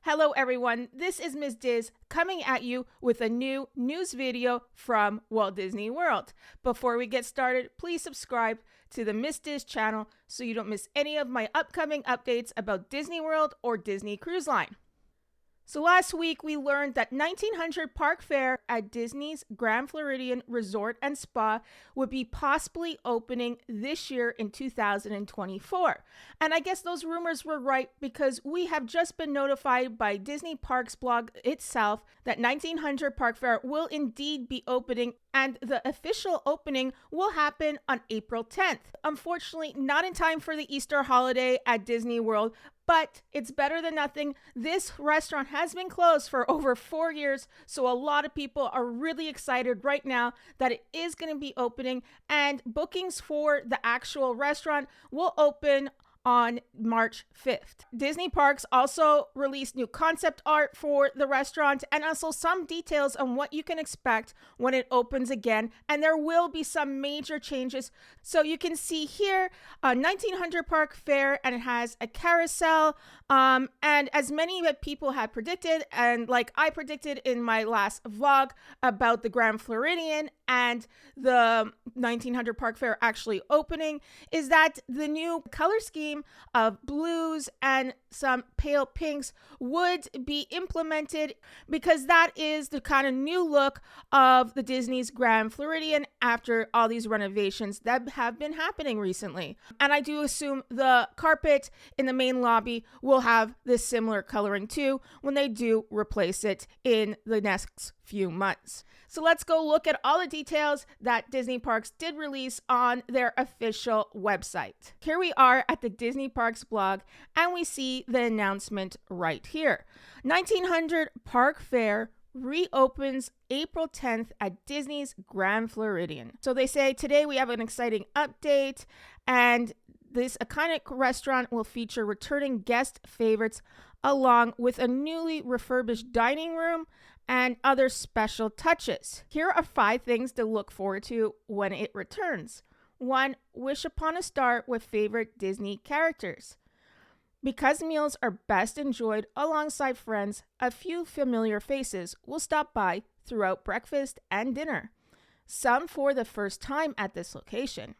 Hello everyone, this is Ms. Diz coming at you with a new news video from Walt Disney World. Before we get started, please subscribe to the Ms. Diz channel so you don't miss any of my upcoming updates about Disney World or Disney Cruise Line. So last week we learned that 1900 Park Fare at Disney's Grand Floridian Resort and Spa would be possibly opening this year in 2024. And I guess those rumors were right because we have just been notified by Disney Parks blog itself that 1900 Park Fare will indeed be opening, and the official opening will happen on April 10th. Unfortunately, not in time for the Easter holiday at Disney World, but it's better than nothing. This restaurant has been closed for over 4 years, so a lot of people are really excited right now that it is going to be opening, and bookings for the actual restaurant will open on March 5th. Disney Parks also released new concept art for the restaurant and also some details on what you can expect when it opens again. And there will be some major changes. So you can see here 1900 Park Fare, and it has a carousel. And as many people had predicted, and like I predicted in my last vlog about the Grand Floridian and the 1900 Park Fare actually opening, is that the new color scheme of blues and some pale pinks would be implemented, because that is the kind of new look of the Disney's Grand Floridian after all these renovations that have been happening recently. And I do assume the carpet in the main lobby will have this similar coloring too when they do replace it in the next few months. So let's go look at all the details that Disney Parks did release on their official website. Here we are at the Disney Parks blog, and we see the announcement right here. 1900 Park Fare reopens April 10th at Disney's Grand Floridian. So they say today we have an exciting update, and this iconic restaurant will feature returning guest favorites along with a newly refurbished dining room and other special touches. Here are 5 things to look forward to when it returns. 1. Wish upon a star with favorite Disney characters. Because meals are best enjoyed alongside friends, a few familiar faces will stop by throughout breakfast and dinner, some for the first time at this location.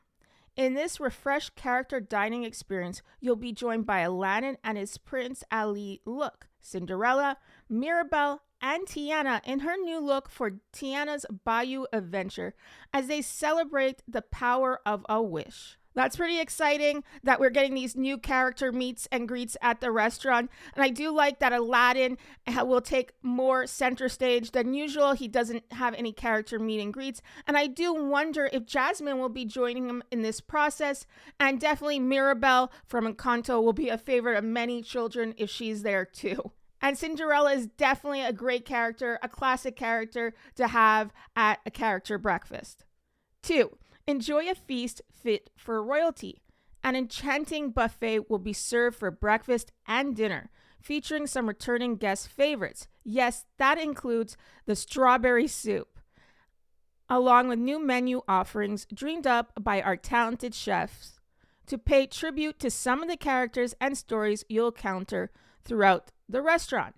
In this refreshed character dining experience, you'll be joined by Aladdin and his Prince Ali look, Cinderella, Mirabelle, and Tiana in her new look for Tiana's Bayou Adventure as they celebrate the power of a wish. That's pretty exciting that we're getting these new character meets and greets at the restaurant. And I do like that Aladdin will take more center stage than usual. He doesn't have any character meet and greets. And I do wonder if Jasmine will be joining him in this process. And definitely Mirabelle from Encanto will be a favorite of many children if she's there too. And Cinderella is definitely a great character, a classic character to have at a character breakfast. 2. Enjoy a feast fit for royalty. An enchanting buffet will be served for breakfast and dinner, featuring some returning guest favorites. Yes, that includes the strawberry soup, along with new menu offerings dreamed up by our talented chefs to pay tribute to some of the characters and stories you'll encounter throughout the restaurant.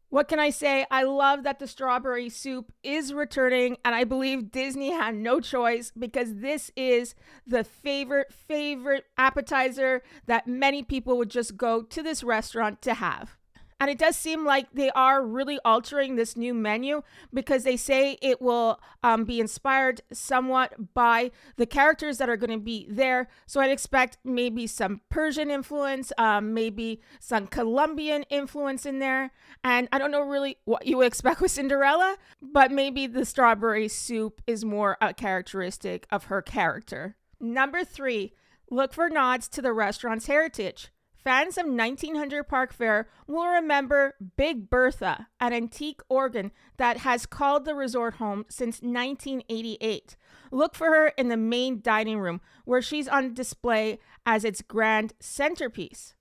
What can I say? I love that the strawberry soup is returning, and I believe Disney had no choice because this is the favorite appetizer that many people would just go to this restaurant to have. And it does seem like they are really altering this new menu because they say it will be inspired somewhat by the characters that are going to be there. So I'd expect maybe some Persian influence, maybe some Colombian influence in there. And I don't know really what you would expect with Cinderella, but maybe the strawberry soup is more a characteristic of her character. Number 3, look for nods to the restaurant's heritage. Fans of 1900 Park Fare will remember Big Bertha, an antique organ that has called the resort home since 1988. Look for her in the main dining room, where she's on display as its grand centerpiece.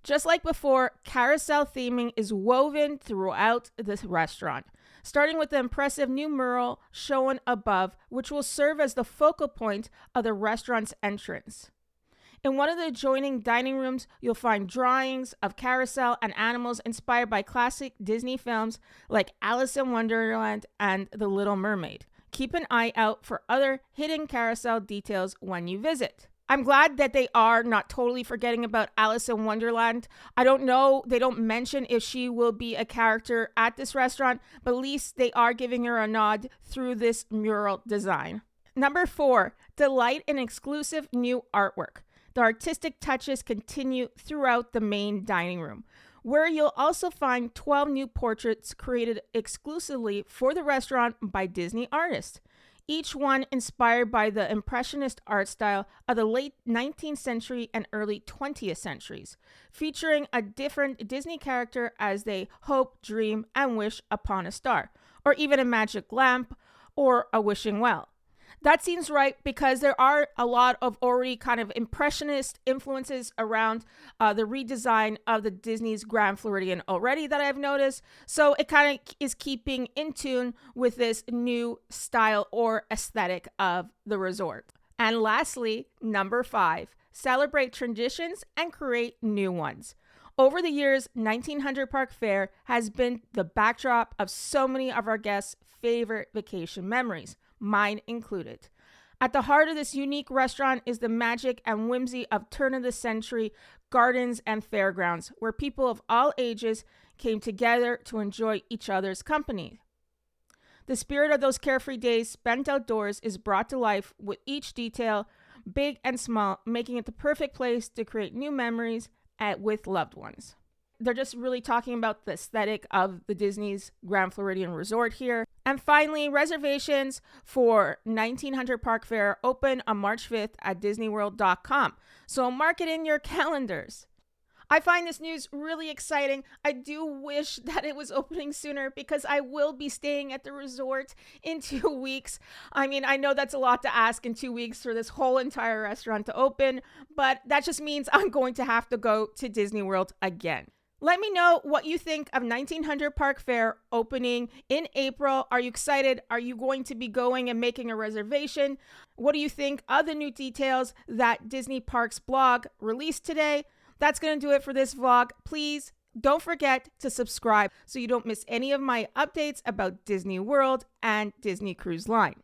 Just like before, carousel theming is woven throughout the restaurant, starting with the impressive new mural shown above, which will serve as the focal point of the restaurant's entrance. In one of the adjoining dining rooms, you'll find drawings of carousel and animals inspired by classic Disney films like Alice in Wonderland and The Little Mermaid. Keep an eye out for other hidden carousel details when you visit. I'm glad that they are not totally forgetting about Alice in Wonderland. I don't know, they don't mention if she will be a character at this restaurant, but at least they are giving her a nod through this mural design. Number 4, delight in exclusive new artwork. The artistic touches continue throughout the main dining room, where you'll also find 12 new portraits created exclusively for the restaurant by Disney artists, each one inspired by the Impressionist art style of the late 19th century and early 20th centuries, featuring a different Disney character as they hope, dream, and wish upon a star, or even a magic lamp, or a wishing well. That seems right because there are a lot of already kind of impressionist influences around the redesign of the Disney's Grand Floridian already that I've noticed. So it kind of is keeping in tune with this new style or aesthetic of the resort. And lastly, number 5, celebrate traditions and create new ones. Over the years, 1900 Park Fair has been the backdrop of so many of our guests' favorite vacation memories, mine included. At the heart of this unique restaurant is the magic and whimsy of turn-of-the-century gardens and fairgrounds, where people of all ages came together to enjoy each other's company. The spirit of those carefree days spent outdoors is brought to life with each detail, big and small, making it the perfect place to create new memories with loved ones. They're just really talking about the aesthetic of the Disney's Grand Floridian Resort here. And finally, reservations for 1900 Park Fair open on March 5th at DisneyWorld.com. So mark it in your calendars. I find this news really exciting. I do wish that it was opening sooner because I will be staying at the resort in 2 weeks. I mean, I know that's a lot to ask in 2 weeks for this whole entire restaurant to open, but that just means I'm going to have to go to Disney World again. Let me know what you think of 1900 Park Fair opening in April. Are you excited? Are you going to be going and making a reservation? What do you think of the new details that Disney Parks blog released today? That's going to do it for this vlog. Please don't forget to subscribe so you don't miss any of my updates about Disney World and Disney Cruise Line.